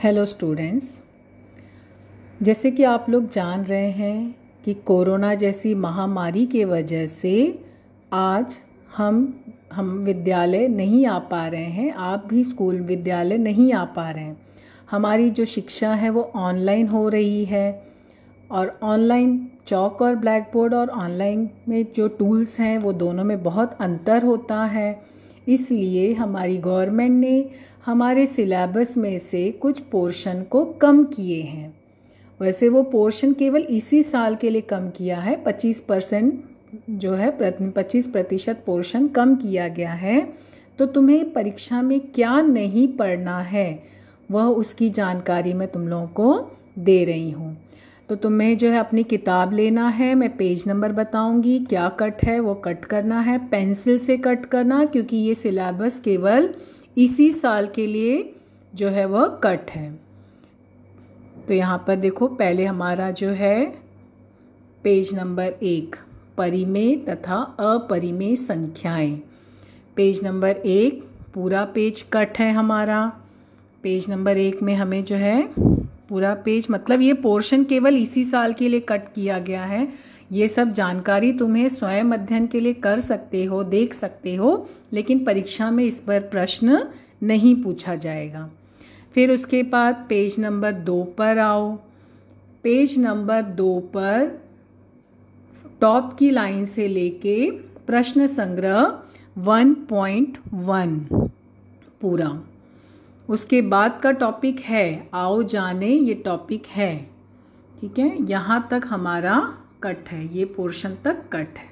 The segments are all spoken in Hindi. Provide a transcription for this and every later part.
हेलो स्टूडेंट्स, जैसे कि आप लोग जान रहे हैं कि कोरोना जैसी महामारी के वजह से आज हम विद्यालय नहीं आ पा रहे हैं। आप भी स्कूल विद्यालय नहीं आ पा रहे हैं। हमारी जो शिक्षा है वो ऑनलाइन हो रही है और ऑनलाइन चॉक और ब्लैक बोर्ड और ऑनलाइन में जो टूल्स हैं वो दोनों में बहुत अंतर होता है। इसलिए हमारी गवर्नमेंट ने हमारे सिलेबस में से कुछ पोर्शन को कम किए हैं। वैसे वो पोर्शन केवल इसी साल के लिए कम किया है, 25% जो है 25% पोर्शन कम किया गया है। तो तुम्हें परीक्षा में क्या नहीं पढ़ना है वह उसकी जानकारी मैं तुम लोगों को दे रही हूँ। तो तुम्हें जो है अपनी किताब लेना है, मैं पेज नंबर बताऊंगी, क्या कट है वो कट करना है, पेंसिल से कट करना, क्योंकि ये सिलेबस केवल इसी साल के लिए जो है वह कट है। तो यहाँ पर देखो, पहले हमारा जो है पेज नंबर 1, परिमेय तथा अपरिमेय संख्याएं। पेज नंबर 1 पूरा पेज कट है हमारा। पेज नंबर 1 में हमें जो है पूरा पेज, मतलब ये पोर्शन केवल इसी साल के लिए कट किया गया है। ये सब जानकारी तुम्हें स्वयं अध्ययन के लिए कर सकते हो, देख सकते हो, लेकिन परीक्षा में इस पर प्रश्न नहीं पूछा जाएगा। फिर उसके बाद पेज नंबर 2 पर आओ। पेज नंबर 2 पर टॉप की लाइन से लेके प्रश्न संग्रह 1.1 पूरा। उसके बाद का टॉपिक है आओ जाने, ये टॉपिक है, ठीक है। यहाँ तक हमारा कट है, ये पोर्शन तक कट है।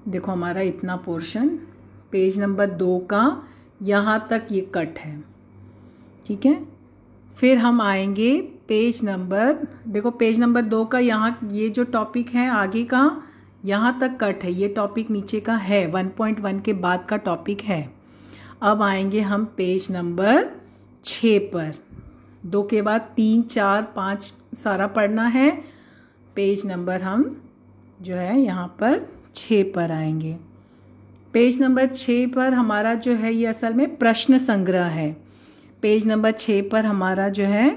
देखो हमारा इतना पोर्शन पेज नंबर 2 का यहाँ तक ये कट है, ठीक है। फिर हम आएंगे पेज नंबर, देखो पेज नंबर 2 का यहाँ ये जो टॉपिक है आगे का यहाँ तक कट है, ये टॉपिक नीचे का है, 1.1 के बाद का टॉपिक है। अब आएंगे हम पेज नंबर 6 पर। 2 के बाद 3, 4, 5 सारा पढ़ना है। पेज नंबर हम जो है यहाँ पर 6 पर आएंगे। पेज नंबर 6 पर हमारा जो है ये असल में प्रश्न संग्रह है। पेज नंबर 6 पर हमारा जो है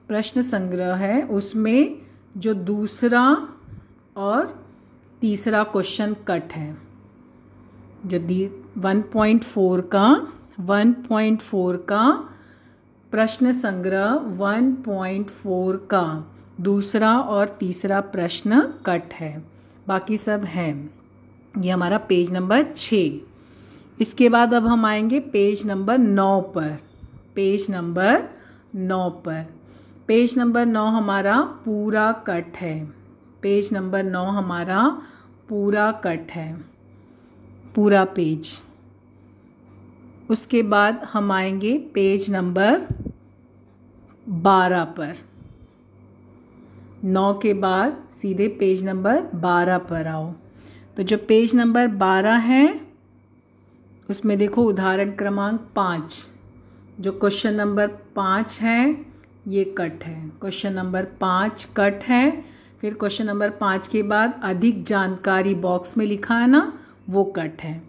प्रश्न संग्रह है, उसमें जो दूसरा और तीसरा क्वेश्चन कट है। जो 1.4 का प्रश्न संग्रह 1.4 का दूसरा और तीसरा प्रश्न कट है, बाकी सब हैं। ये हमारा पेज नंबर 6। इसके बाद अब हम आएंगे पेज नंबर 9 पर। पेज नंबर 9 पर, पेज नंबर 9 हमारा पूरा कट है। पेज नंबर 9 हमारा पूरा कट है, पूरा पेज। उसके बाद हम आएंगे पेज नंबर 12 पर। 9 के बाद सीधे पेज नंबर 12 पर आओ। तो जो पेज नंबर 12 है उसमें देखो उदाहरण क्रमांक 5, जो क्वेश्चन नंबर 5 है ये कट है। क्वेश्चन नंबर 5 कट है। फिर क्वेश्चन नंबर 5 के बाद अधिक जानकारी बॉक्स में लिखा है ना, वो कट है।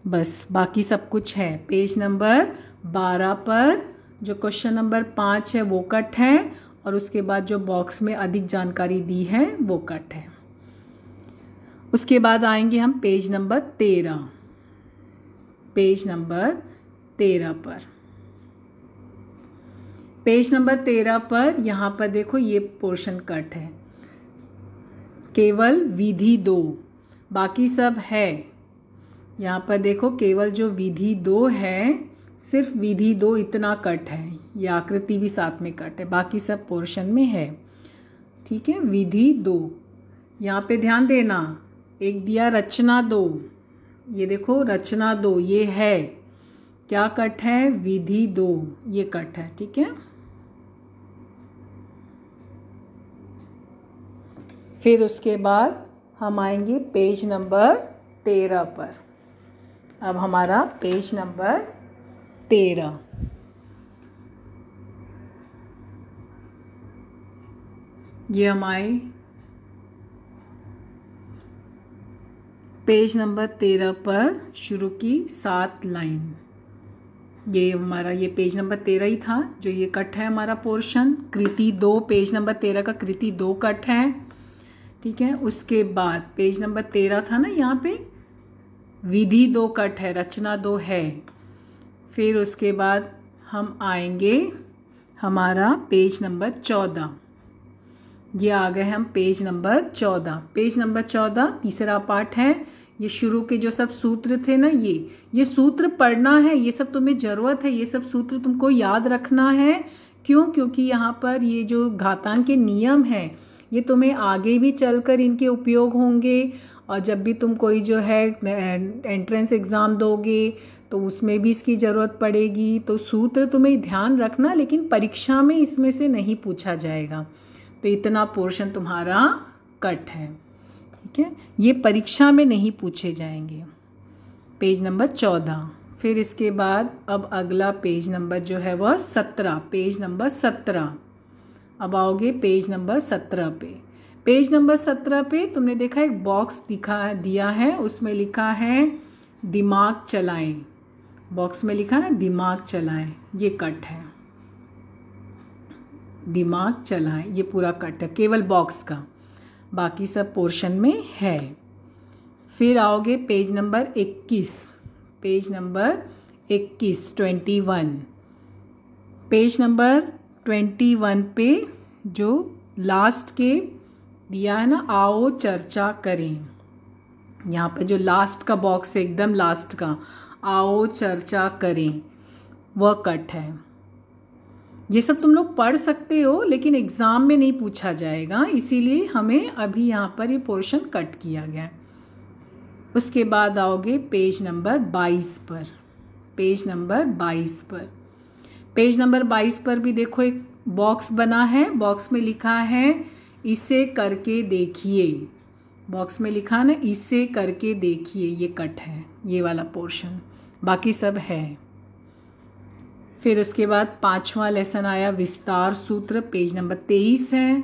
बस बाकी सब कुछ है। पेज नंबर 12 पर जो क्वेश्चन नंबर 5 है वो कट है, और उसके बाद जो बॉक्स में अधिक जानकारी दी है वो कट है। उसके बाद आएंगे हम पेज नंबर 13। पेज नंबर 13 पर, पेज नंबर 13 पर यहाँ पर देखो ये पोर्शन कट है, केवल विधि 2, बाकी सब है। यहाँ पर देखो केवल जो विधि 2 है, सिर्फ विधि 2 इतना कट है, ये आकृति भी साथ में कट है, बाकी सब पोर्शन में है, ठीक है। विधि 2, यहाँ पे ध्यान देना, एक दिया रचना 2, ये देखो रचना 2 ये है, क्या कट है, विधि 2 ये कट है, ठीक है। फिर उसके बाद हम आएंगे पेज नंबर 13 पर। अब हमारा पेज नंबर 13, ये हमारे पेज नंबर 13 पर शुरू की 7 लाइन, ये हमारा ये पेज नंबर 13 ही था जो ये कट है हमारा पोर्शन। कृति 2, पेज नंबर 13 का कृति 2 कट है। ठीक है, उसके बाद पेज नंबर 13 था ना, यहाँ पे विधि 2 कट है, रचना 2 है। फिर उसके बाद हम आएंगे हमारा पेज नंबर 14। ये आ गए हम पेज नंबर 14। पेज नंबर 14 तीसरा पार्ट है। ये शुरू के जो सब सूत्र थे ना, ये सूत्र पढ़ना है, ये सब तुम्हें ज़रूरत है, ये सब सूत्र तुमको याद रखना है। क्यों? क्योंकि यहाँ पर ये जो घातांक के नियम हैं ये तुम्हें आगे भी चलकर इनके उपयोग होंगे। और जब भी तुम कोई जो है एंट्रेंस एग्ज़ाम दोगे तो उसमें भी इसकी ज़रूरत पड़ेगी। तो सूत्र तुम्हें ध्यान रखना, लेकिन परीक्षा में इसमें से नहीं पूछा जाएगा। तो इतना पोर्शन तुम्हारा कट है। ठीक है, ये परीक्षा में नहीं पूछे जाएंगे। Page number 14। फिर इसके बाद अब अगला पेज नंबर जो है वह 17, पेज नंबर 17। अब आओगे पेज नंबर 17 पे। पेज नंबर 17 पे तुमने देखा एक बॉक्स दिया है, उसमें लिखा है दिमाग चलाएं। बॉक्स में लिखा ना दिमाग चलाएं, ये कट है। दिमाग चलाएं, ये पूरा कट है केवल बॉक्स का, बाकी सब पोर्शन में है। फिर आओगे page number 21। Page number 21 21। Page number 21 पे जो लास्ट के दिया है ना, आओ चर्चा करें। यहाँ पर जो लास्ट का बॉक्स है, एकदम लास्ट का, आओ चर्चा करें, वह कट है। ये सब तुम लोग पढ़ सकते हो, लेकिन एग्ज़ाम में नहीं पूछा जाएगा, इसीलिए हमें अभी यहाँ पर ये पोर्शन कट किया गया है। उसके बाद आओगे पेज नंबर 22 पर। पेज नंबर 22 पर, पेज नंबर 22 पर भी देखो एक बॉक्स बना है। बॉक्स में लिखा है इसे करके देखिए। बॉक्स में लिखा ना इसे करके देखिए, ये कट है, ये वाला पोर्शन, बाकी सब है। फिर उसके बाद 5वां लेसन आया विस्तार सूत्र, पेज नंबर 23 है।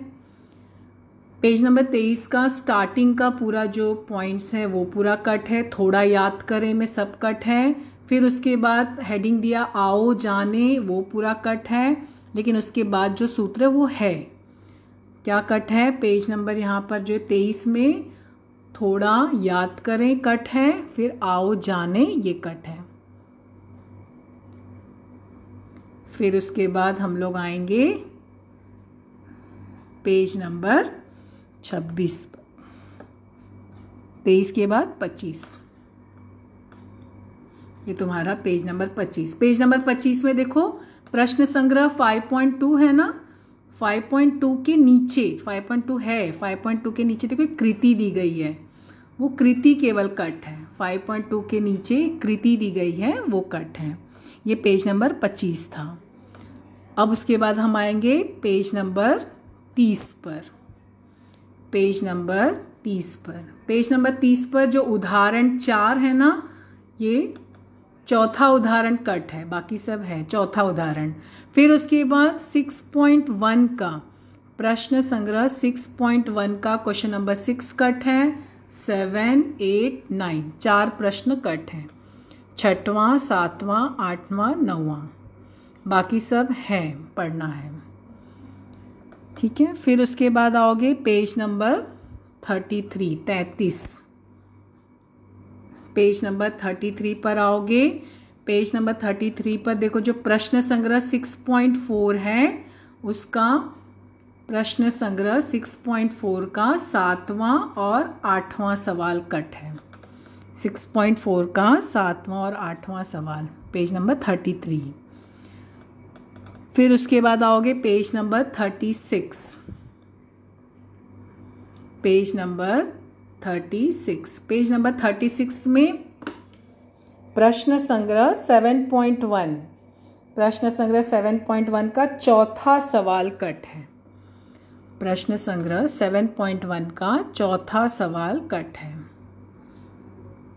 पेज नंबर 23 का स्टार्टिंग का पूरा जो पॉइंट्स है वो पूरा कट है, थोड़ा याद करें में सब कट है। फिर उसके बाद हेडिंग दिया आओ जाने, वो पूरा कट है, लेकिन उसके बाद जो सूत्र वो है क्या कट है। पेज नंबर यहाँ पर जो 23 में थोड़ा याद करें कट है, फिर आओ जाने ये कट है। फिर उसके बाद हम लोग आएंगे पेज नंबर 26 पर। 23 के बाद 25, ये तुम्हारा पेज नंबर 25। पेज नंबर 25 में देखो प्रश्न संग्रह 5.2 है ना, 5.2 के नीचे 5.2 है, 5.2 के नीचे देखो कृति दी गई है, वो कृति केवल कट है। 5.2 के नीचे कृति दी गई है, वो कट है। ये पेज नंबर 25 था। अब उसके बाद हम आएंगे पेज नंबर 30 पर। पेज नंबर 30 पर, पेज नंबर 30 पर जो उदाहरण 4 है ना, ये चौथा उदाहरण कट है, बाकी सब है चौथा उदाहरण। फिर उसके बाद 6.1 का प्रश्न संग्रह 6.1 का क्वेश्चन नंबर 6 कट है। 7, 8, 9 4 प्रश्न कट हैं। 6वां, 7वां, 8वां, 9वां, बाकी सब है, पढ़ना है। ठीक है, फिर उसके बाद आओगे पेज नंबर 33। पेज नंबर 33 पर आओगे। पेज नंबर 33 पर देखो जो प्रश्न संग्रह 6.4 है, उसका प्रश्न संग्रह 6.4 का 7वां और 8वां सवाल कट है। 6.4 का 7वां और 8वां सवाल, पेज नंबर 33। फिर उसके बाद आओगे page number 36। Page number 36, page number 36 में प्रश्न संग्रह 7.1, प्रश्न संग्रह 7.1 का चौथा सवाल कट है। प्रश्न संग्रह 7.1 का चौथा सवाल कट है।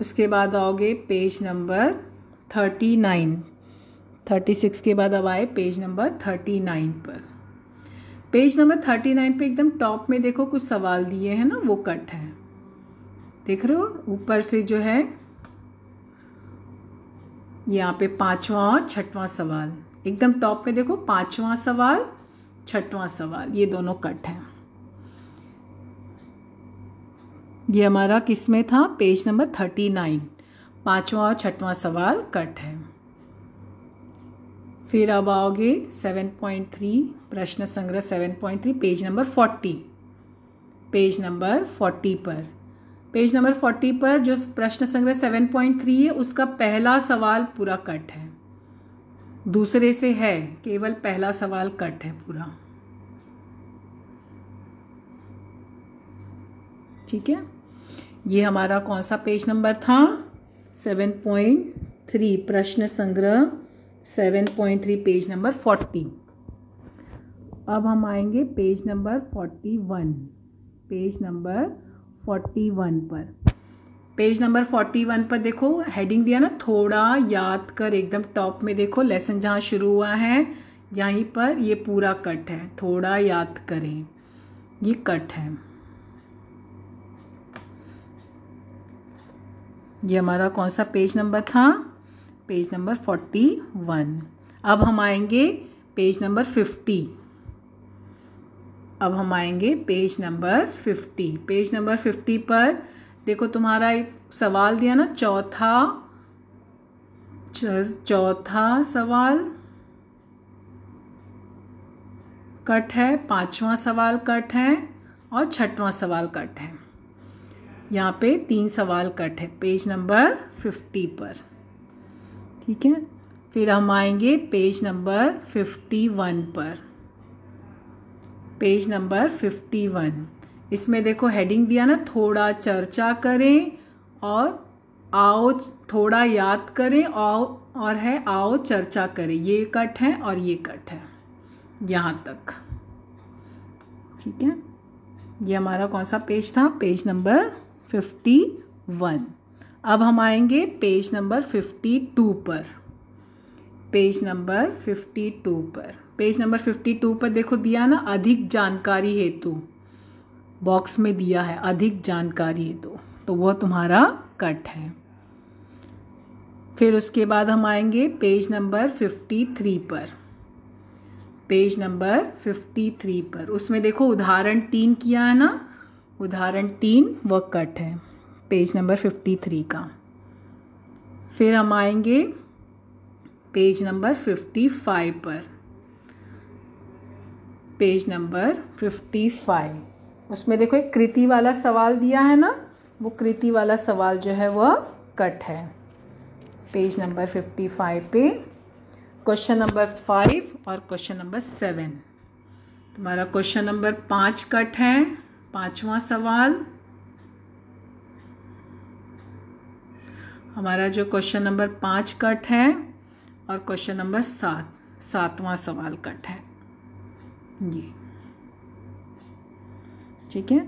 उसके बाद आओगे पेज नंबर 39। 36 के बाद अब आए पेज नंबर 39 पर। पेज नंबर 39 पे एकदम टॉप में देखो कुछ सवाल दिए हैं ना, वो कट है, देख रहे हो ऊपर से जो है यहाँ पे 5वां और 6वां सवाल एकदम टॉप पे देखो, 5वां सवाल 6वां सवाल ये दोनों कट हैं। ये हमारा किस में था, पेज नंबर 39, 5वां और 6वां सवाल कट है। फिर अब आओगे 7.3 प्रश्न संग्रह 7.3 पेज नंबर 40, पेज नंबर 40 पर। पेज नंबर 40 पर जो प्रश्न संग्रह 7.3 है उसका पहला सवाल पूरा कट है, दूसरे से है, केवल पहला सवाल कट है पूरा। ठीक है, ये हमारा कौन सा पेज नंबर था, 7.3 प्रश्न संग्रह 7.3 पेज नंबर 40। अब हम आएंगे पेज नंबर 41, पेज नंबर 41 पर। पेज नंबर 41 पर देखो हेडिंग दिया ना, थोड़ा याद कर, एकदम टॉप में देखो लेसन जहाँ शुरू हुआ है यहीं पर ये पूरा कट है, थोड़ा याद करें, ये कट है। ये हमारा कौन सा पेज नंबर था, पेज नंबर 41। अब हम आएंगे पेज नंबर 50। अब हम आएंगे पेज नंबर 50। पेज नंबर 50 पर देखो तुम्हारा एक सवाल दिया ना, चौथा सवाल कट है, 5वां सवाल कट है और 6वां सवाल कट है। यहाँ पे 3 सवाल कट है पेज नंबर 50 पर। ठीक है, फिर हम आएंगे पेज नंबर 51 पर। पेज नंबर 51, इसमें देखो हेडिंग दिया ना, थोड़ा चर्चा करें और आओ थोड़ा याद करें और है आओ चर्चा करें, ये कट है और ये कट है यहाँ तक। ठीक है, ये हमारा कौन सा पेज था, पेज नंबर 51। अब हम आएंगे पेज नंबर 52 पर। पेज नंबर 52 पर, पेज नंबर 52 पर देखो दिया ना, अधिक जानकारी हेतु, बॉक्स में दिया है अधिक जानकारी हेतु, तो वह तुम्हारा कट है। फिर उसके बाद हम आएंगे पेज नंबर 53 पर। पेज नंबर 53 पर, उसमें देखो उदाहरण 3 किया है ना, उदाहरण 3 वह कट है पेज नंबर 53 का। फिर हम आएंगे पेज नंबर 55 पर। पेज नंबर 55, उसमें देखो एक कृति वाला सवाल दिया है ना, वो कृति वाला सवाल जो है वह कट है पेज नंबर 55 पे। क्वेश्चन नंबर 5 और क्वेश्चन नंबर 7, तुम्हारा क्वेश्चन नंबर 5 कट है, 5वां सवाल। हमारा जो क्वेश्चन नंबर 5 कट है और क्वेश्चन नंबर 7वां सवाल कट है ये। ठीक है,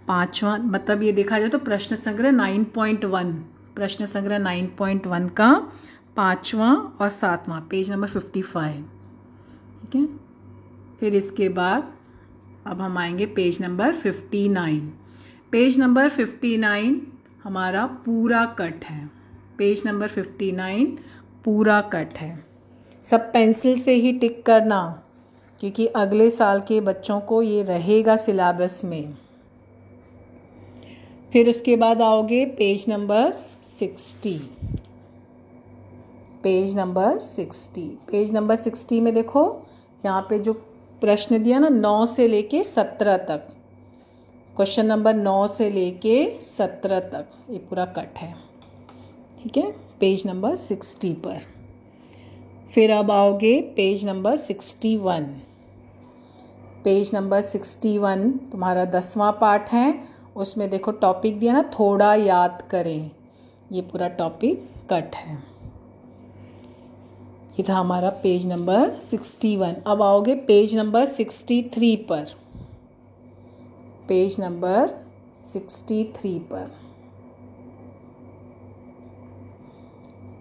5वां मतलब ये देखा जाए तो प्रश्न संग्रह 9.1, प्रश्न संग्रह 9.1 का 5वां और 7वां पेज नंबर 55। ठीक है, फिर इसके बाद अब हम आएंगे पेज नंबर 59। पेज नंबर 59 हमारा पूरा कट है, पेज नंबर 59 पूरा कट है। सब पेंसिल से ही टिक करना, क्योंकि अगले साल के बच्चों को ये रहेगा सिलेबस में। फिर उसके बाद आओगे page number 60। Page number 60, page number 60 में देखो यहाँ पे जो प्रश्न दिया ना 9 से लेके 17 तक, क्वेश्चन नंबर 9 से लेके 17 तक ये पूरा कट है। ठीक है, पेज नंबर 60 पर। फिर अब आओगे पेज नंबर 61। पेज नंबर 61 तुम्हारा 10वां पार्ट है, उसमें देखो टॉपिक दिया ना, थोड़ा याद करें, ये पूरा टॉपिक कट है। ये था हमारा पेज नंबर 61। अब आओगे पेज नंबर 63 पर। पेज नंबर 63 पर,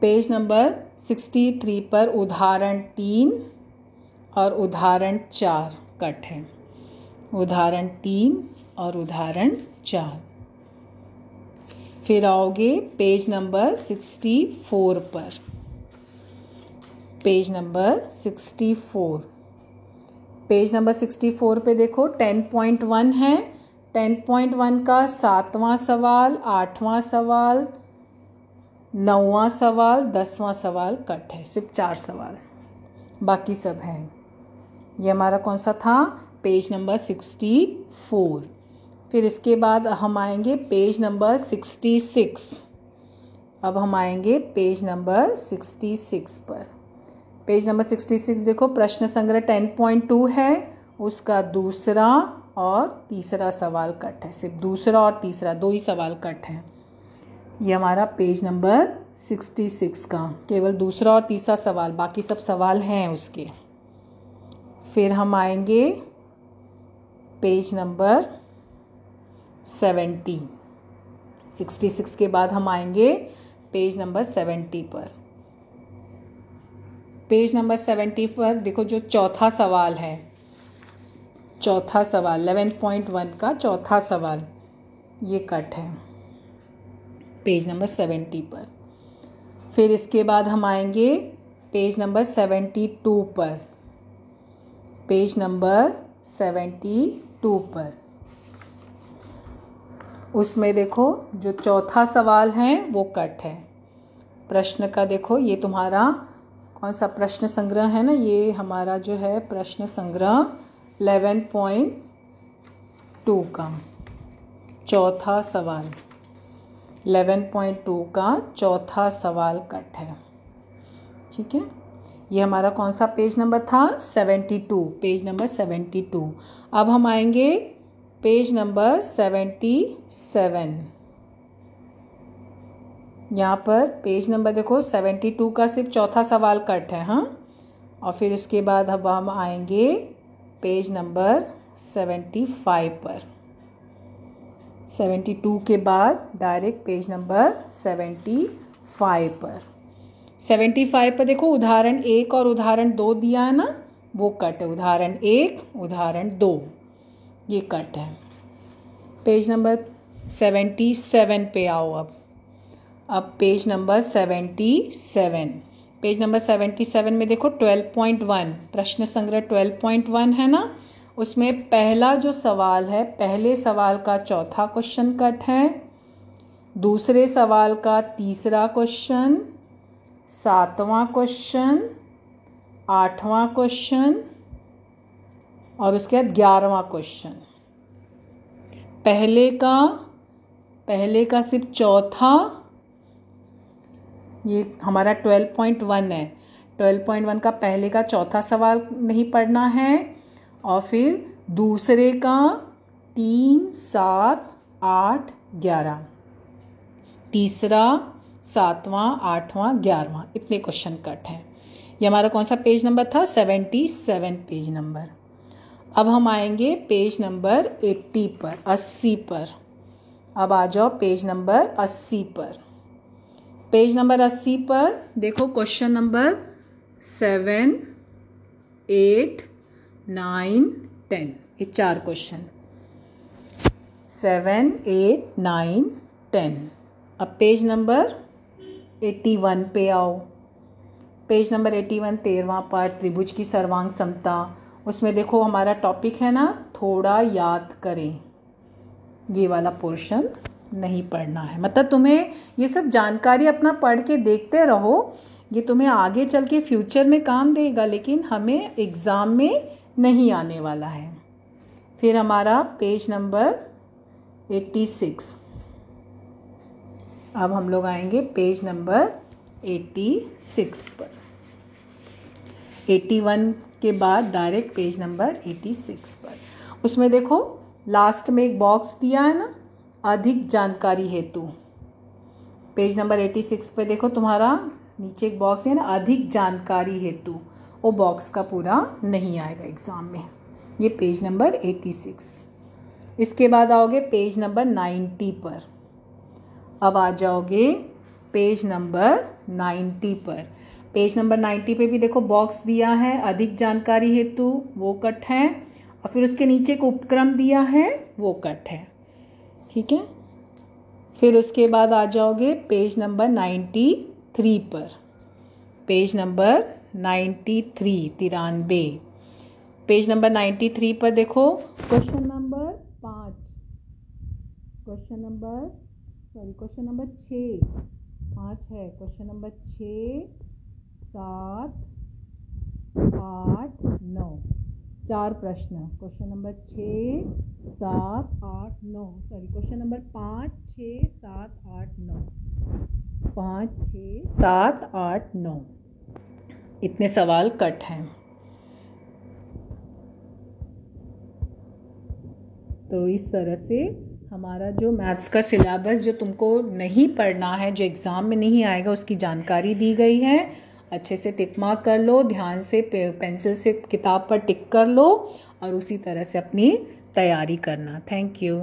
पेज नंबर 63 पर उदाहरण 3 और उदाहरण 4 कट है, उदाहरण 3 और उदाहरण 4। फिर आओगे पेज नंबर 64 पर। Page number 64। पेज नंबर 64 पे देखो 10.1 है। 10.1 का 7वां सवाल, 8वां सवाल, 9वां सवाल, 10वां सवाल कट है, सिर्फ 4 सवाल, बाकी सब हैं। ये हमारा कौन सा था? Page number 64। फिर इसके बाद हम आएंगे पेज नंबर 66। अब हम आएंगे पेज नंबर 66 पर। पेज नंबर 66 देखो प्रश्न संग्रह 10.2 है, उसका दूसरा और तीसरा सवाल कट है, सिर्फ दूसरा और तीसरा 2 ही सवाल कट है। ये हमारा पेज नंबर 66 का केवल दूसरा और तीसरा सवाल, बाकी सब सवाल हैं उसके। फिर हम आएंगे पेज नंबर 70। 66 के बाद हम आएंगे पेज नंबर 70 पर। पेज नंबर 70 पर देखो जो चौथा सवाल है, चौथा सवाल 11.1 का चौथा सवाल, ये कट है पेज नंबर 70 पर। फिर इसके बाद हम आएंगे पेज नंबर 72 पर। पेज नंबर 72 पर उसमें देखो जो चौथा सवाल है वो कट है। प्रश्न का देखो ये तुम्हारा कौन सा प्रश्न संग्रह है ना, ये हमारा जो है प्रश्न संग्रह 11.2 का चौथा सवाल, 11.2 का चौथा सवाल कट है। ठीक है, ये हमारा कौन सा पेज नंबर था? 72, पेज नंबर 72। अब हम आएंगे पेज नंबर 77। यहाँ पर पेज नंबर देखो 72 का सिर्फ चौथा सवाल कट है। हाँ, और फिर उसके बाद अब हम आएंगे पेज नंबर 75 पर। 72 के बाद डायरेक्ट पेज नंबर 75 पर। 75 पर देखो उदाहरण 1 और उदाहरण 2 दिया है ना, वो कट है। उदाहरण 1, उदाहरण 2, ये कट है। पेज नंबर 77 पे आओ। अब पेज नंबर 77। पेज नंबर 77 में देखो 12.1 प्रश्न संग्रह 12.1 है ना, उसमें पहला जो सवाल है, पहले सवाल का चौथा क्वेश्चन कट है, दूसरे सवाल का तीसरा क्वेश्चन, 7वां क्वेश्चन, 8वां क्वेश्चन और उसके बाद 11वां क्वेश्चन। पहले का सिर्फ चौथा, ये हमारा 12.1 है। 12.1 का पहले का चौथा सवाल नहीं पढ़ना है, और फिर दूसरे का 3, 7, 8, 11, तीसरा 7वां, 8वां, 11वां, इतने क्वेश्चन कट हैं। ये हमारा कौन सा पेज नंबर था? 77 पेज नंबर। अब हम आएंगे पेज नंबर 80 पर, 80 पर। अब आ जाओ पेज नंबर 80 पर। पेज नंबर 80 पर देखो क्वेश्चन नंबर 7, 8, 9, 10, ये 4 क्वेश्चन, 7, 8, 9, 10। अब पेज नंबर 81 पे आओ। पेज नंबर 81 13वां पार्ट त्रिभुज की सर्वांग समता, उसमें देखो हमारा टॉपिक है ना, थोड़ा याद करें। ये वाला पोर्शन नहीं पढ़ना है, मतलब तुम्हें ये सब जानकारी अपना पढ़ के देखते रहो, ये तुम्हें आगे चल के फ्यूचर में काम देगा, लेकिन हमें एग्ज़ाम में नहीं आने वाला है। फिर हमारा पेज नंबर 86। अब हम लोग आएंगे पेज नंबर 86 पर। 81 के बाद डायरेक्ट पेज नंबर 86 पर। उसमें देखो लास्ट में एक बॉक्स दिया है ना, अधिक जानकारी हेतु। पेज नंबर 86 पे देखो तुम्हारा नीचे एक बॉक्स है ना, अधिक जानकारी हेतु, वो बॉक्स का पूरा नहीं आएगा एग्ज़ाम में। ये पेज नंबर 86। इसके बाद आओगे पेज नंबर 90 पर। अब आ जाओगे पेज नंबर 90 पर। पेज नंबर 90 पे भी देखो बॉक्स दिया है, अधिक जानकारी हेतु, वो कट है, और फिर उसके नीचे एक उपक्रम दिया है, वो कट है। ठीक है, फिर उसके बाद आ जाओगे पेज नंबर 93 पर। Page number 93, 93। पेज नंबर 93 पर देखो क्वेश्चन नंबर 5, क्वेश्चन नंबर 6, 5 है, क्वेश्चन नंबर 6, 7, 8, 9, 4 प्रश्न। क्वेश्चन नंबर 6, 7, 8, 9, क्वेश्चन नंबर 5, 6, 7, 8, 9, 5, 6, 7, 8, 9, इतने सवाल कट हैं। तो इस तरह से हमारा जो मैथ्स का सिलेबस जो तुमको नहीं पढ़ना है, जो एग्ज़ाम में नहीं आएगा, उसकी जानकारी दी गई है। अच्छे से टिक मार्क कर लो, ध्यान से पेंसिल से किताब पर टिक कर लो और उसी तरह से अपनी तैयारी करना। Thank you.